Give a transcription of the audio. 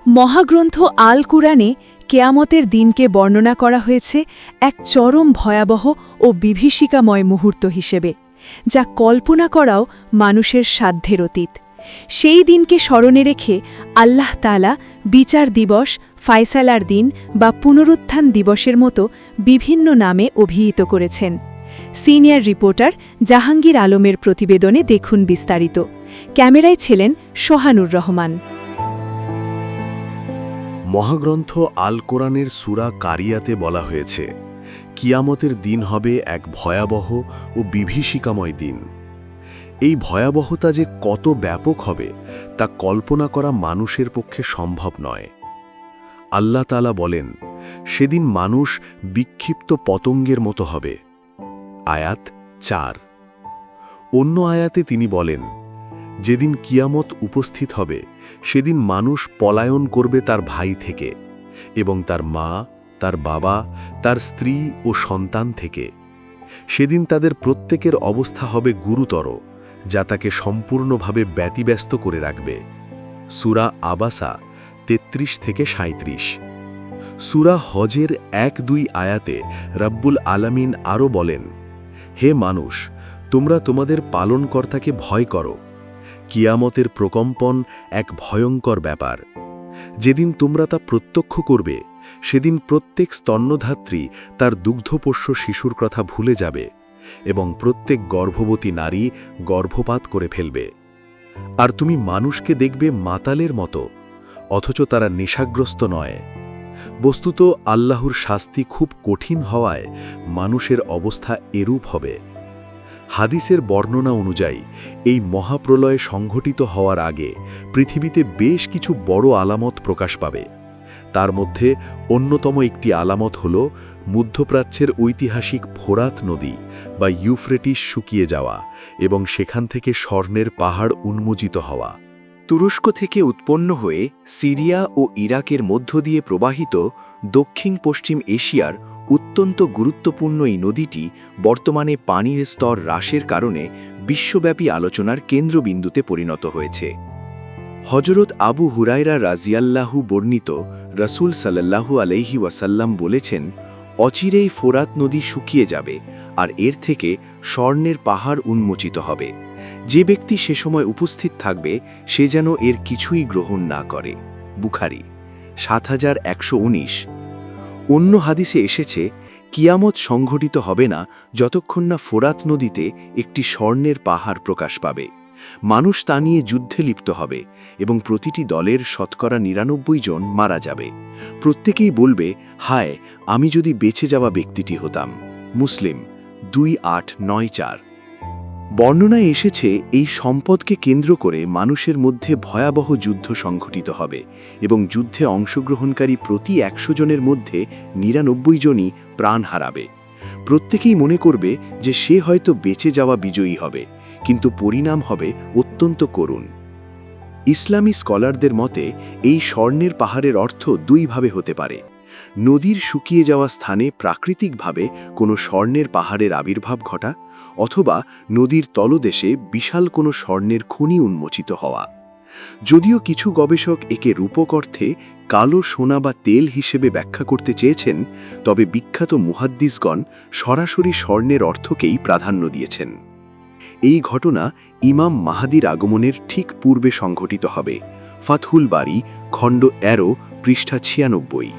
মহাগ্রন্থ আল কুরআনে কেয়ামতের দিনকে বর্ণনা করা হয়েছে এক চরম ভয়াবহ ও বিভীষিকাময় মুহূর্ত হিসেবে, যা কল্পনা করাও মানুষের সাধ্যের অতীত। সেই দিনকে স্মরণে রেখে আল্লাহ তাআলা বিচার দিবস, ফায়সালার দিন বা পুনরুত্থান দিবসের মতো বিভিন্ন নামে অভিহিত করেছেন। সিনিয়র রিপোর্টার জাহাঙ্গীর আলমের প্রতিবেদনে দেখুন বিস্তারিত। ক্যামেরায় ছিলেন সোহানুর রহমান। মহাগ্রন্থ আল কোরআনের সূরা কারিয়াতে বলা হয়েছে, কিয়ামতের দিন হবে এক ভয়াবহ ও বিভীষিকাময় দিন। এই ভয়াবহতা যে কত ব্যাপক হবে তা কল্পনা করা মানুষের পক্ষে সম্ভব নয়। আল্লাহ তাআলা বলেন, সেদিন মানুষ বিক্ষিপ্ত পতঙ্গের মতো হবে। আয়াত ৪। অন্য আয়াতে তিনি বলেন, যেদিন কিয়ামত উপস্থিত হবে সেদিন মানুষ পলায়ন করবে তার ভাই থেকে এবং তার মা, তার বাবা, তার স্ত্রী ও সন্তান থেকে। সেদিন তাদের প্রত্যেকের অবস্থা হবে গুরুতর, যা তাকে সম্পূর্ণভাবে ব্যতিব্যস্ত করে রাখবে। সূরা আবাসা ৩৩-৩৭। সূরা হজের ১-২ আয়াতে রব্বুল আলামিন আরও বলেন, হে মানুষ, তোমরা তোমাদের পালনকর্তাকে ভয় করো। কিয়ামতের প্রকম্পন এক ভয়ঙ্কর ব্যাপার। যেদিন তোমরা তা প্রত্যক্ষ করবে, সেদিন প্রত্যেক স্তন্যধাত্রী তার দুগ্ধপোষ্য শিশুর কথা ভুলে যাবে এবং প্রত্যেক গর্ভবতী নারী গর্ভপাত করে ফেলবে। আর তুমি মানুষকে দেখবে মাতালের মতো, অথচ তারা নেশাগ্রস্ত নয়। বস্তুত আল্লাহর শাস্তি খুব কঠিন হওয়ায় মানুষের অবস্থা এরূপ হবে। হাদিসের বর্ণনা অনুযায়ী এই মহাপ্রলয় সংঘটিত হওয়ার আগে পৃথিবীতে বেশ কিছু বড় আলামত প্রকাশ পাবে। তার মধ্যে অন্যতম একটি আলামত হল মধ্যপ্রাচ্যের ঐতিহাসিক ফোরাত নদী বা ইউফ্রেটিস শুকিয়ে যাওয়া এবং সেখান থেকে স্বর্ণের পাহাড় উন্মোচিত হওয়া। তুরস্ক থেকে উৎপন্ন হয়ে সিরিয়া ও ইরাকের মধ্য দিয়ে প্রবাহিত দক্ষিণ পশ্চিম এশিয়ার অত্যন্ত গুরুত্বপূর্ণ এই নদীটি বর্তমানে পানির স্তর হ্রাসের কারণে বিশ্বব্যাপী আলোচনার কেন্দ্রবিন্দুতে পরিণত হয়েছে। হজরত আবু হুরায়রা রাজিয়াল্লাহু বর্ণিত রাসূল সাল্লাল্লাহু আলাইহি ওয়াসাল্লাম বলেছেন, অচিরেই ফোরাত নদী শুকিয়ে যাবে আর এর থেকে স্বর্ণের পাহাড় উন্মোচিত হবে। যে ব্যক্তি সে সময় উপস্থিত থাকবে সে যেন এর কিছুই গ্রহণ না করে। বুখারী ৭১১৯। অন্য হাদিসে এসেছে, কিয়ামত সংঘটিত হবে না যতক্ষণ না ফোরাত নদীতে একটি স্বর্ণের পাহাড় প্রকাশ পাবে। মানুষ তা নিয়ে যুদ্ধে লিপ্ত হবে এবং প্রতিটি দলের শতকরা ৯৯ জন মারা যাবে। প্রত্যেকেই বলবে, হায়, আমি যদি বেঁচে যাওয়া ব্যক্তিটি হতাম। মুসলিম ২৮৯৪। বর্ণনায় এসেছে, এই সম্পদকে কেন্দ্র করে মানুষের মধ্যে ভয়াবহ যুদ্ধ সংঘটিত হবে এবং যুদ্ধে অংশগ্রহণকারী প্রতি ১০০ জনের মধ্যে ৯৯ জনই প্রাণ হারাবে। প্রত্যেকেই মনে করবে যে সে হয়তো বেঁচে যাওয়া বিজয়ী হবে, কিন্তু পরিণাম হবে অত্যন্ত করুণ। ইসলামী স্কলারদের মতে এই স্বর্ণের পাহাড়ের অর্থ দুইভাবে হতে পারে। নদীর শুকিয়ে যাওয়া স্থানে প্রাকৃতিকভাবে কোনো স্বর্ণের পাহাড়ের আবির্ভাব ঘটা, অথবা নদীর তলদেশে বিশাল কোনো স্বর্ণের খনি উন্মোচিত হওয়া। যদিও কিছু গবেষক একে রূপক অর্থে কালো সোনা বা তেল হিসেবে ব্যাখ্যা করতে চেয়েছেন, তবে বিখ্যাত মুহাদ্দিসগণ সরাসরি স্বর্ণের অর্থকেই প্রাধান্য দিয়েছেন। এই ঘটনা ইমাম মাহাদির আগমনের ঠিক পূর্বে সংঘটিত হবে। ফাতহুল বারী, খণ্ড ১৩, পৃষ্ঠা ৯৬।